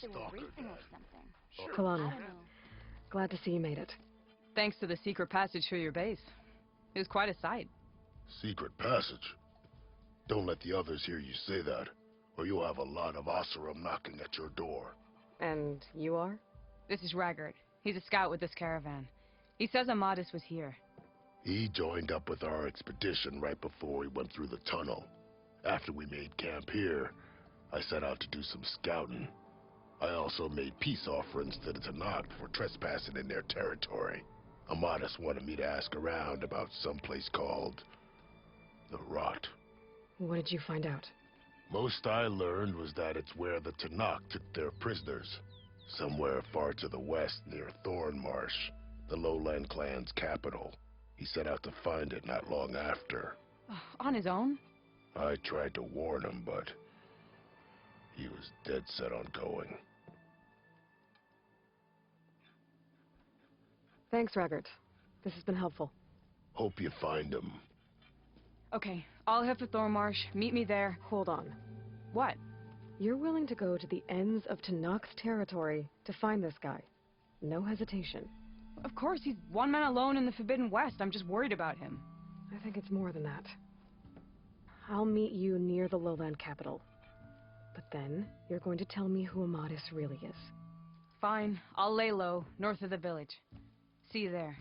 heard they were racing or something. Kalana, I don't know. glad to see you made it. Thanks to the secret passage through your base. It was quite a sight. Secret passage? Don't let the others hear you say that, or you'll have a lot of Oseram knocking at your door. And you are? This is Raggart. He's a scout with this caravan. He says Amadis was here. He joined up with our expedition right before we went through the tunnel. After we made camp here, I set out to do some scouting. I also made peace offerings to the Tanakh for trespassing in their territory. Amadis wanted me to ask around about some place called the Rot. What did you find out? Most I learned was that it's where the Tanakh took their prisoners. Somewhere far to the west near Thornmarsh, the Lowland clan's capital. He set out to find it not long after. On his own? I tried to warn him, but he was dead set on going. Thanks, Raggart. This has been helpful. Hope you find him. Okay, I'll head for Thornmarsh. Meet me there. Hold on. What? You're willing to go to the ends of Tanakh's territory to find this guy. No hesitation. Of course, he's one man alone in the Forbidden West. I'm just worried about him. I think it's more than that. I'll meet you near the lowland capital. But then, you're going to tell me who Amadis really is. Fine, I'll lay low, north of the village. See you there.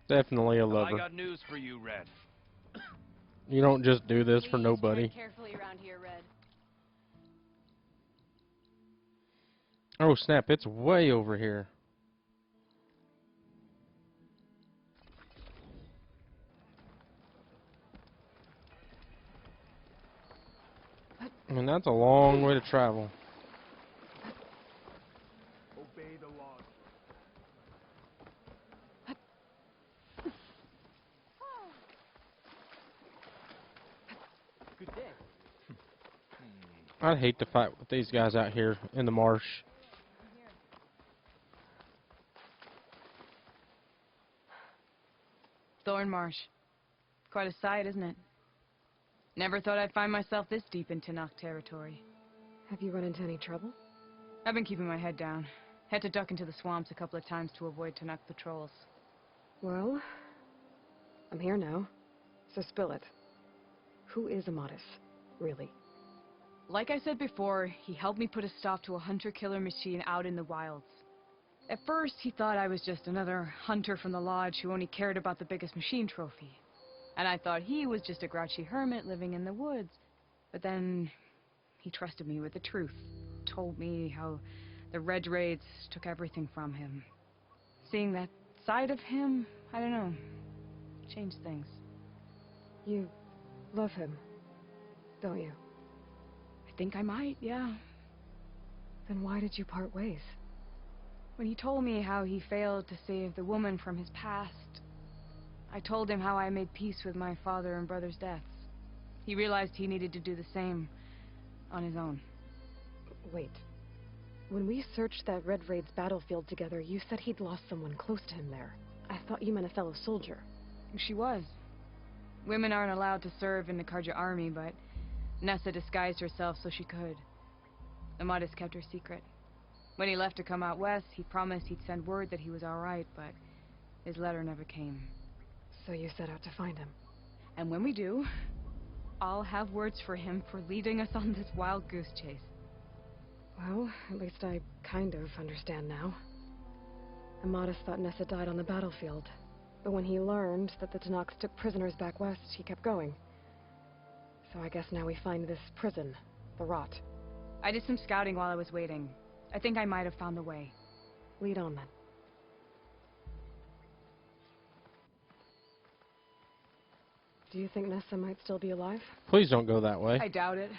Definitely a lover. I got news for you, Red. You don't just do this for Please nobody. tread carefully around here, Red. Oh snap, it's way over here. I mean, that's a long way to travel. Obey the laws. Good day. I'd hate to fight with these guys out here in the marsh. Thornmarsh. Quite a sight, isn't it? Never thought I'd find myself this deep in Tanakh territory. Have you run into any trouble? I've been keeping my head down. Had to duck into the swamps a couple of times to avoid Tanakh patrols. Well, I'm here now, so spill it. Who is Amadis, really? Like I said before, he helped me put a stop to a hunter-killer machine out in the wilds. At first, he thought I was just another hunter from the lodge who only cared about the biggest machine trophy. And I thought he was just a grouchy hermit living in the woods. But then, he trusted me with the truth. Told me how the Red Raids took everything from him. Seeing that side of him, I don't know, changed things. You love him, don't you? I think I might, yeah. Then why did you part ways? When he told me how he failed to save the woman from his past, I told him how I made peace with my father and brother's deaths. He realized he needed to do the same on his own. Wait. When we searched that Red Raid's battlefield together, you said he'd lost someone close to him there. I thought you meant a fellow soldier. She was. Women aren't allowed to serve in the Karja army, but Nessa disguised herself so she could. Amadis kept her secret. When he left to come out west, he promised he'd send word that he was alright, but his letter never came. So you set out to find him. And when we do, I'll have words for him for leading us on this wild goose chase. Well, at least I kind of understand now. Amadis thought Nessa died on the battlefield. But when he learned that the Tanakhs took prisoners back west, he kept going. So I guess now we find this prison, the Rot. I did some scouting while I was waiting. I think I might have found the way. Lead on then. Do you think Nessa might still be alive? Please don't go that way. I doubt it.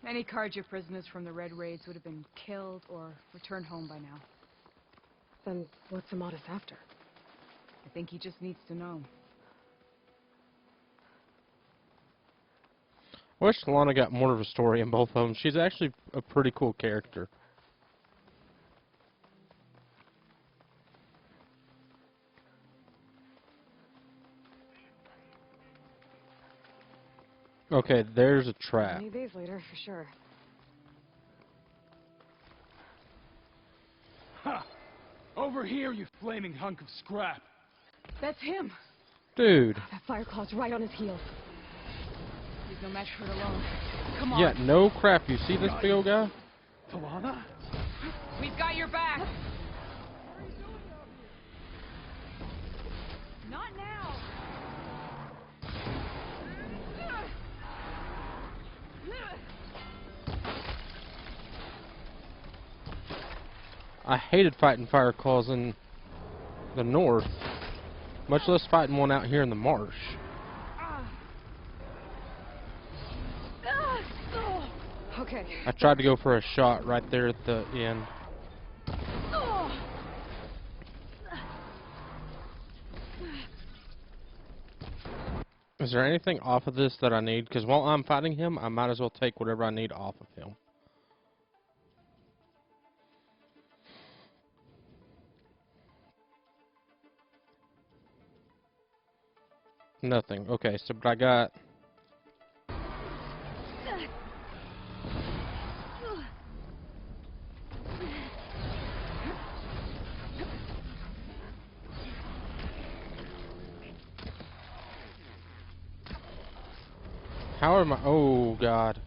Any Karja prisoners from the Red Raids would have been killed or returned home by now. Then what's Amadis after? I think he just needs to know. I wish Lana got more of a story in both of them. She's actually a pretty cool character. Okay, there's a I'll trap. need these later, for sure. Ha! Over here, you flaming hunk of scrap. That's him. Dude. That Fireclaw's right on his heels. He's no match for it alone. Come on. Yeah, no crap. You see this big old guy? Talana? We've got your back. Not now. I hated fighting Fireclaws in the north. Much less fighting one out here in the marsh. Okay. I tried to go for a shot right there at the end. Is there anything off of this that I need? Because while I'm fighting him, I might as well take whatever I need off of him. Nothing. Okay, so but I got... How am I... Oh, God.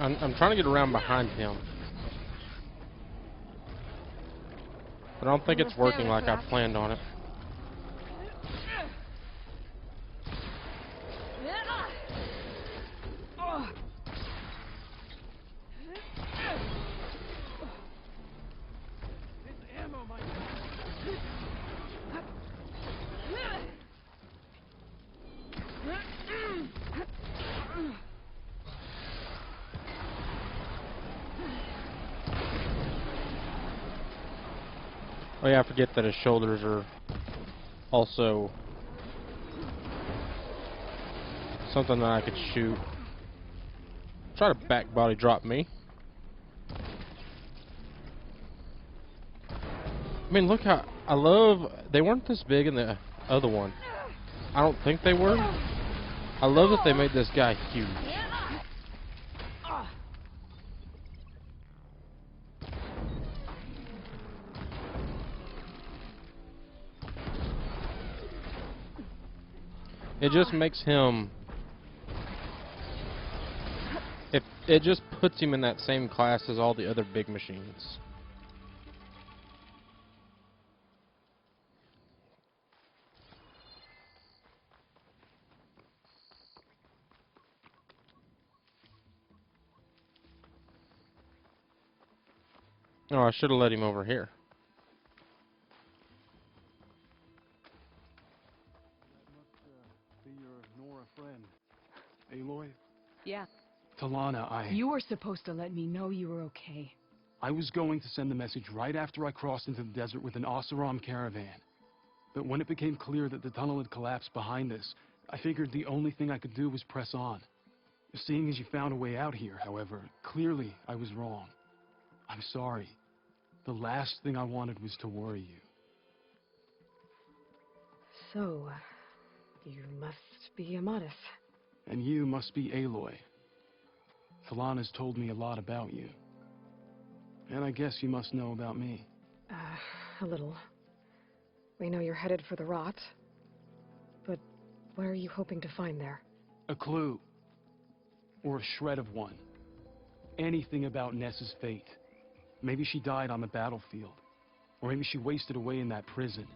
I'm trying to get around behind him. But I don't think it's working like I planned on it. Oh yeah, I forget that his shoulders are also something that I could shoot. Try to back body drop me. I mean, look how I love. They weren't this big in the other one. I don't think they were. I love that they made this guy huge. It just makes him... It just puts him in that same class as all the other big machines. Oh, I should have let him over here. Be your Nora friend. Aloy? Yeah. Talana, You were supposed to let me know you were okay. I was going to send the message right after I crossed into the desert with an Oseram caravan. But when it became clear that the tunnel had collapsed behind us, I figured the only thing I could do was press on. Seeing as you found a way out here, however, clearly I was wrong. I'm sorry. The last thing I wanted was to worry you. So, you must be Amatis. And you must be Aloy. Talana's told me a lot about you. And I guess you must know about me. A little. We know you're headed for the rot. But what are you hoping to find there? A clue. Or a shred of one. Anything about Ness's fate. Maybe she died on the battlefield. Or maybe she wasted away in that prison.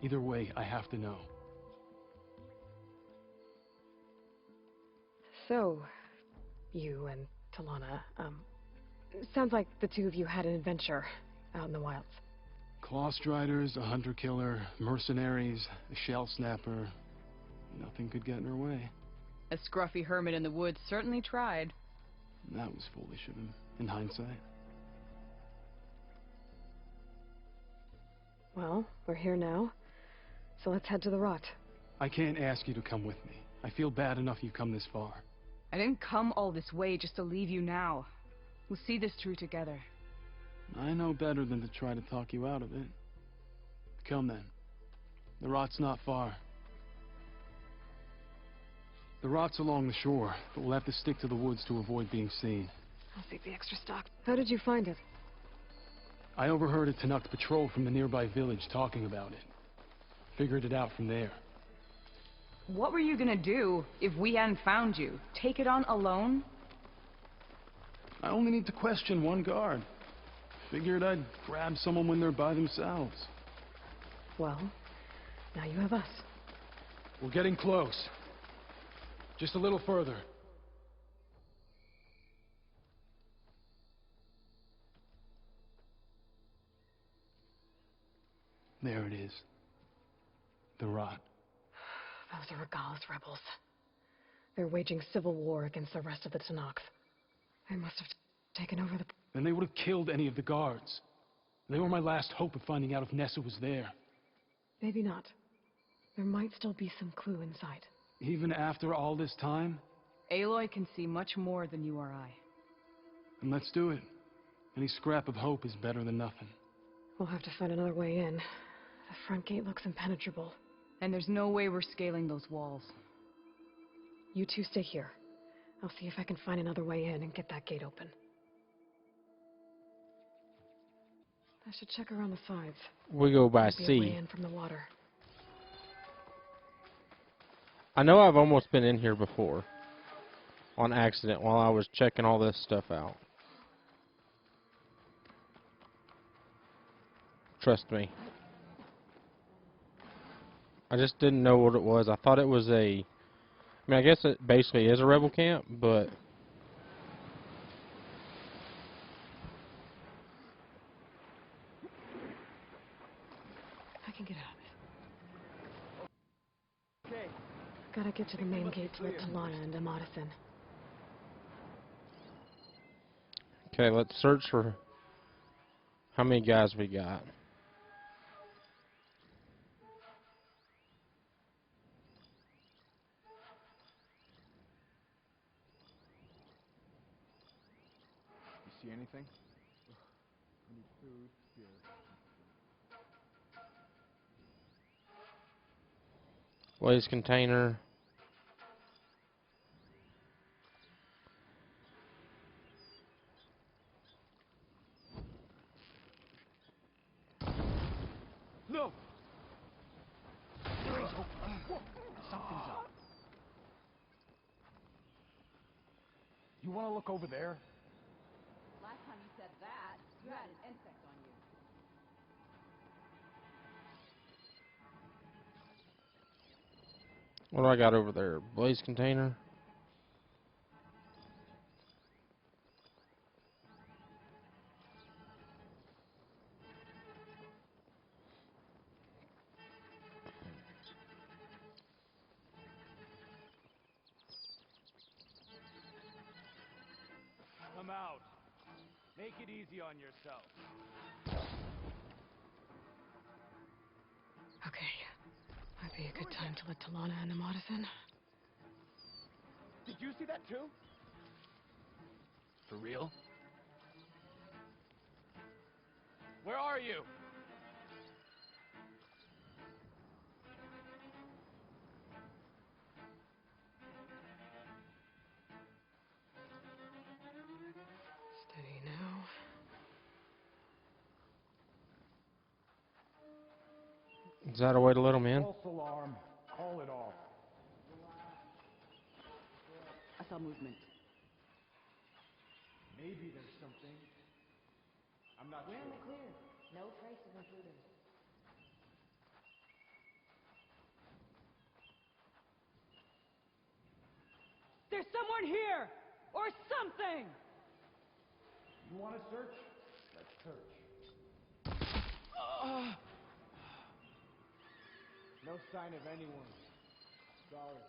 Either way, I have to know. So, you and Talana, sounds like the two of you had an adventure out in the wilds. Clawstriders, a hunter-killer, mercenaries, a shell snapper. Nothing could get in her way. A scruffy hermit in the woods certainly tried. That was foolish of him, in hindsight. Well, we're here now, so let's head to the rot. I can't ask you to come with me. I feel bad enough you've come this far. I didn't come all this way just to leave you now. We'll see this through together. I know better than to try to talk you out of it. Come then. The rot's not far. The rot's along the shore, but we'll have to stick to the woods to avoid being seen. I'll take the extra stock. How did you find it? I overheard a Tanakh patrol from the nearby village talking about it. Figured it out from there. What were you gonna do if we hadn't found you? Take it on alone? I only need to question one guard. Figured I'd grab someone when they're by themselves. Well, now you have us. We're getting close. Just a little further. There it is. The rot. Those are Regal's rebels. They're waging civil war against the rest of the Tanakh. They must have taken over the... Then they would have killed any of the guards. They were my last hope of finding out if Nessa was there. Maybe not. There might still be some clue inside. Even after all this time? Aloy can see much more than you or I. Then let's do it. Any scrap of hope is better than nothing. We'll have to find another way in. The front gate looks impenetrable. And there's no way we're scaling those walls. You two stay here. I'll see if I can find another way in and get that gate open. I should check around the sides. We go by Might be a way sea. in from the water. I know I've almost been in here before. On accident while I was checking all this stuff out. Trust me. I just didn't know what it was. I thought it was a... I mean, I guess it basically is a rebel camp, but... I can get out of it. Okay. Gotta get to the main gate to let Talana and Amatis in. Okay, let's search for how many guys we got. You see anything? I need food here. Blaze container. No! Something's up. You want to look over there? Last time you said that, you had an insect on you. What do I got over there? Blaze container. Come out. Make it easy on yourself. Okay. Might be a good time to let Talana and Amatis in. Did you see that too? For real? Where are you? Steady now. Is that a way to let them in? False alarm. Call it off. I saw movement. Maybe there's something. I'm not sure. Clear. No traces included. There's someone here! Or something! You want to search? Let's search. No sign of anyone. Sorry.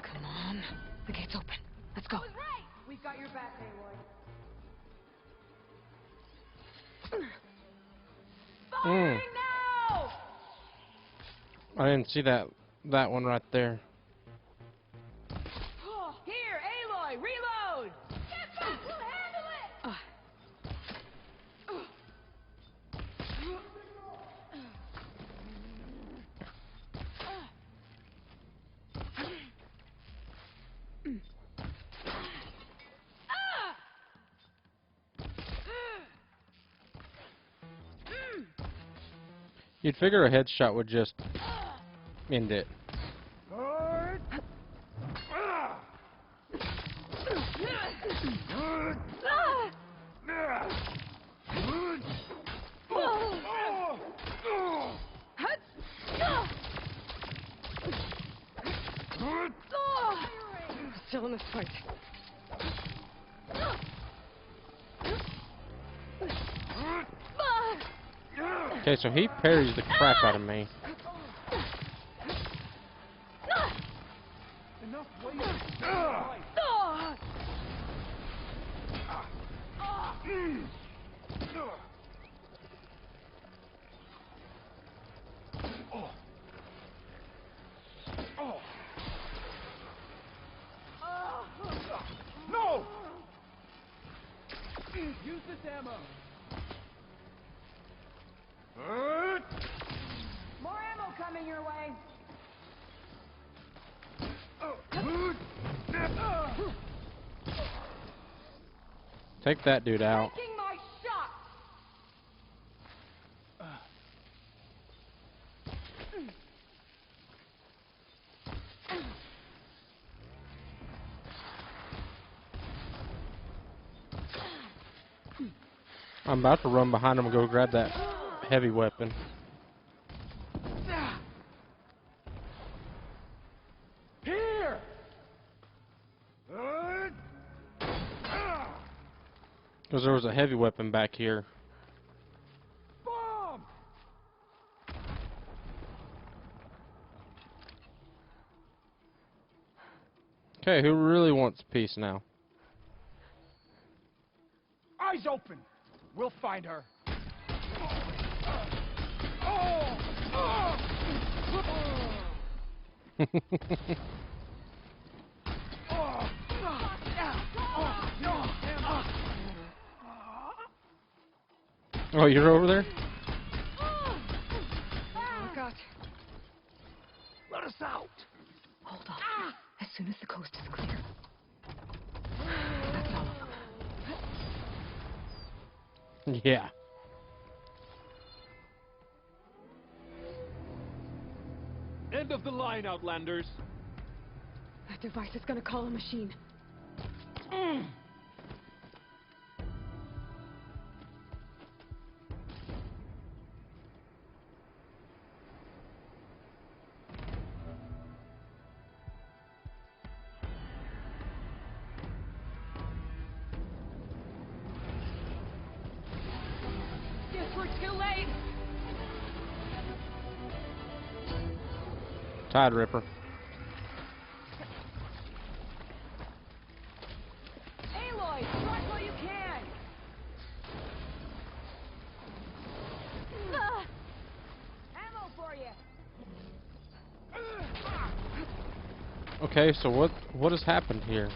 Come on. The gate's open. Let's go. We've got your back, Aloy. Mm. Now! I didn't see that one right there. Here, Aloy, reload! Get back! We'll handle it! You'd figure a headshot would just end it. Still in this fight. Okay, so he parries the crap out of me. Enough waiting. No! Use this ammo. More ammo coming your way. Take that dude out. Taking my shot. I'm about to run behind him and go grab that heavy weapon. Here! Because there was a heavy weapon back here. Bomb! Okay, who really wants peace now? Eyes open! We'll find her. Oh, you're over there? Oh, God. Let us out! Hold on. As soon as the coast is clear. That's all of them. Yeah. End of the line, Outlanders. That device is gonna call a machine. Guess we're too late. Tide Ripper. Aloy, strike while you can. Ammo for you. Okay, so what has happened here?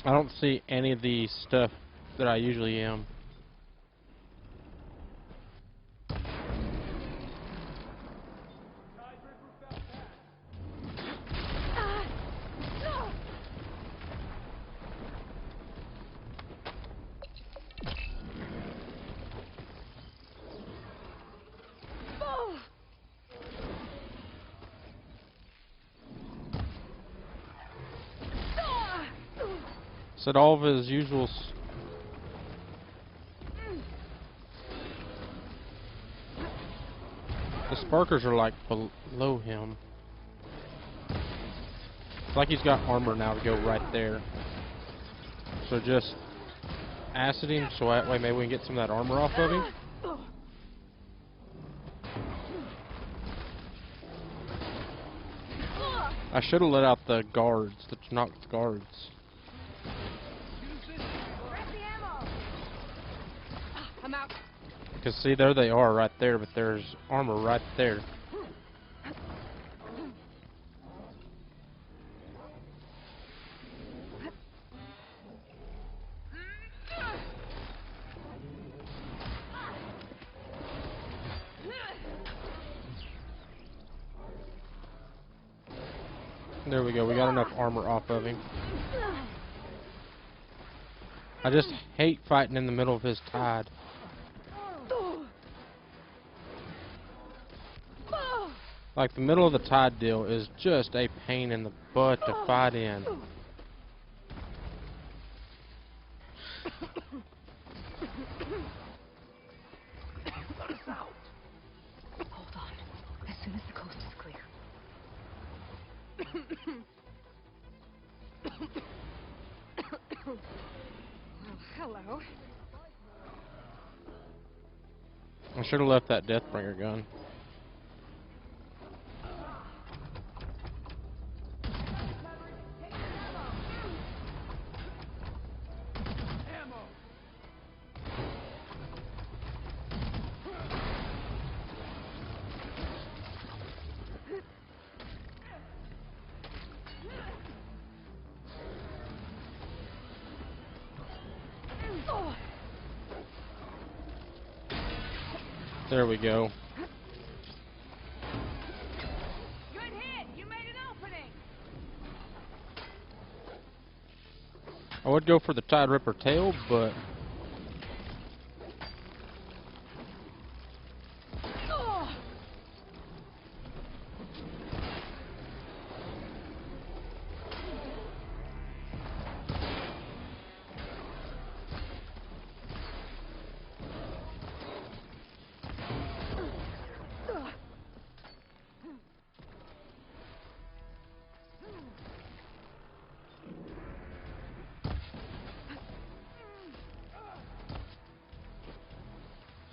I don't see any of the stuff that I usually am. Said all of his usual the sparkers are like below him. It's like he's got armor now to go right there. So just acid him so that way maybe we can get some of that armor off of him. I should have let out the guards, the Tanox guards. I'm out. Because see, there they are right there, but there's armor right there. There we go, we got enough armor off of him. I just hate fighting in the middle of his tide. Like, the middle of the tide deal is just a pain in the butt to fight in. Hold on. As soon as the coast is clear. Well, hello. I should have left that Deathbringer gun. There we go. Good hit! You made an opening! I would go for the Tide Ripper tail, but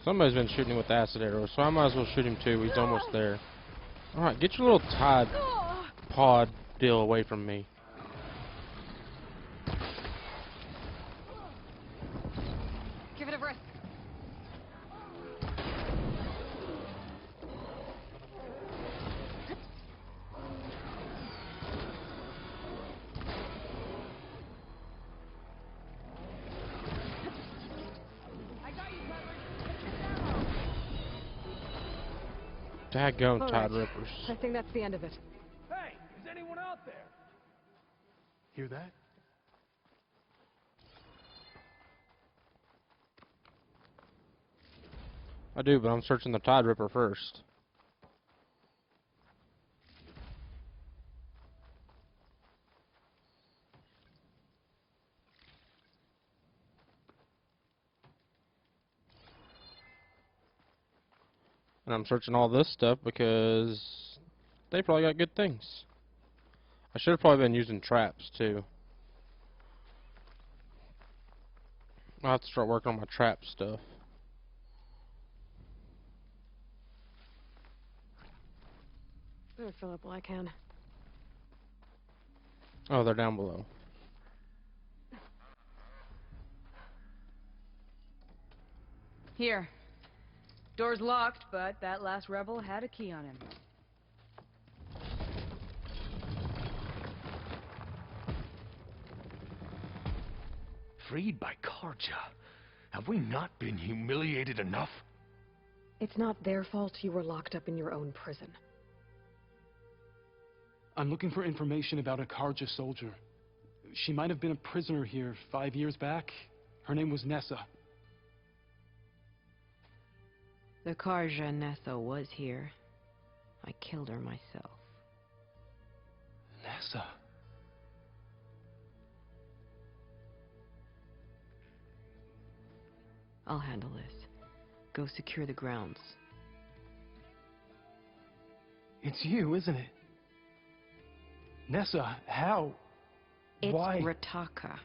somebody's been shooting with acid arrows, so I might as well shoot him too. He's almost there. Alright, get your little Tide pod deal away from me. Give it a rest. Daggone All Tide right. Rippers. I think that's the end of it. Hey, is anyone out there? Hear that? I do, but I'm searching the Tide Ripper first. And I'm searching all this stuff because they probably got good things. I should have probably been using traps too. I'll have to start working on my trap stuff. Better fill up while I can. Oh, they're down below. Here. Door's locked, but that last rebel had a key on him. Freed by Karja. Have we not been humiliated enough? It's not their fault you were locked up in your own prison. I'm looking for information about a Karja soldier. She might have been a prisoner here 5 years back. Her name was Nessa. The Karja Nessa was here. I killed her myself. Nessa? I'll handle this. Go secure the grounds. It's you, isn't it? Nessa, how? It's Why? Rataka.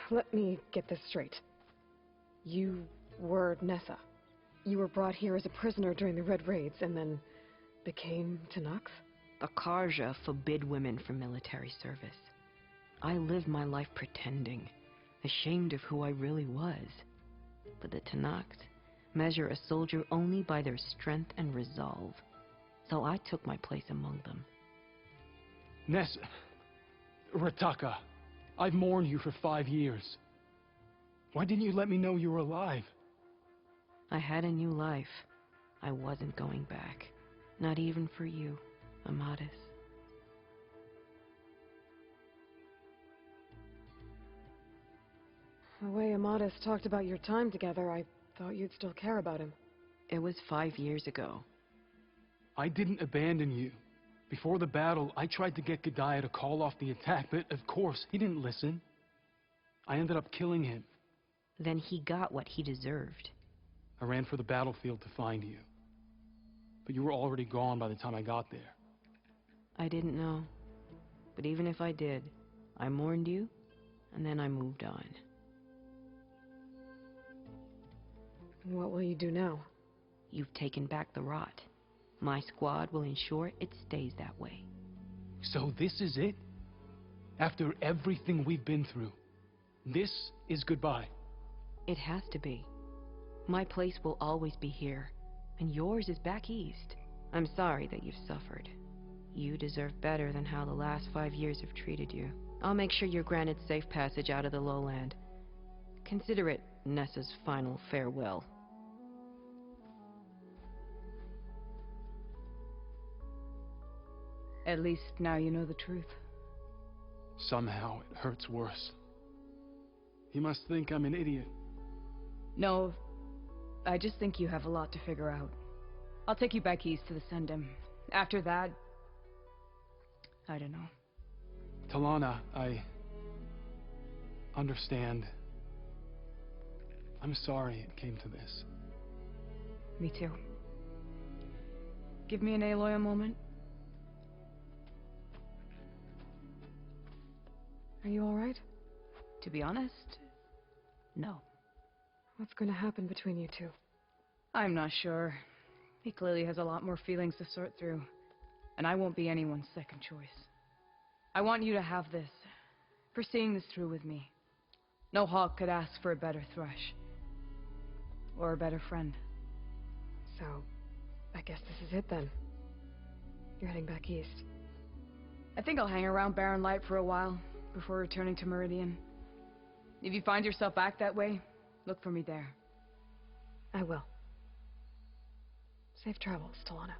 Let me get this straight. You were Nessa. You were brought here as a prisoner during the Red Raids and then became Tanox? The Karja forbid women from military service. I lived my life pretending, ashamed of who I really was. But the Tenakth measure a soldier only by their strength and resolve. So I took my place among them. Ness... Rataka, I've mourned you for 5 years. Why didn't you let me know you were alive? I had a new life. I wasn't going back. Not even for you, Amadis. The way Amadis talked about your time together, I thought you'd still care about him. It was 5 years ago. I didn't abandon you. Before the battle, I tried to get Gedaya to call off the attack, but of course, he didn't listen. I ended up killing him. Then he got what he deserved. I ran for the battlefield to find you. But you were already gone by the time I got there. I didn't know. But even if I did, I mourned you, and then I moved on. What will you do now? You've taken back the rot. My squad will ensure it stays that way. So this is it? After everything we've been through, this is goodbye? It has to be. My place will always be here, and yours is back east. I'm sorry that you've suffered. You deserve better than how the last 5 years have treated you. I'll make sure you're granted safe passage out of the lowland. Consider it Nessa's final farewell. At least now you know the truth. Somehow it hurts worse. He must think I'm an idiot. No, I just think you have a lot to figure out. I'll take you back east to the Sendem. After that, I don't know. Talana, I understand. I'm sorry it came to this. Me too. Give me an Aloy a moment. Are you alright? To be honest, no. What's going to happen between you two? I'm not sure. He clearly has a lot more feelings to sort through, and I won't be anyone's second choice. I want you to have this, for seeing this through with me. No hawk could ask for a better thrush. Or a better friend. So, I guess this is it then. You're heading back east. I think I'll hang around Barren Light for a while, before returning to Meridian. If you find yourself back that way, look for me there. I will. Safe travels, Talana.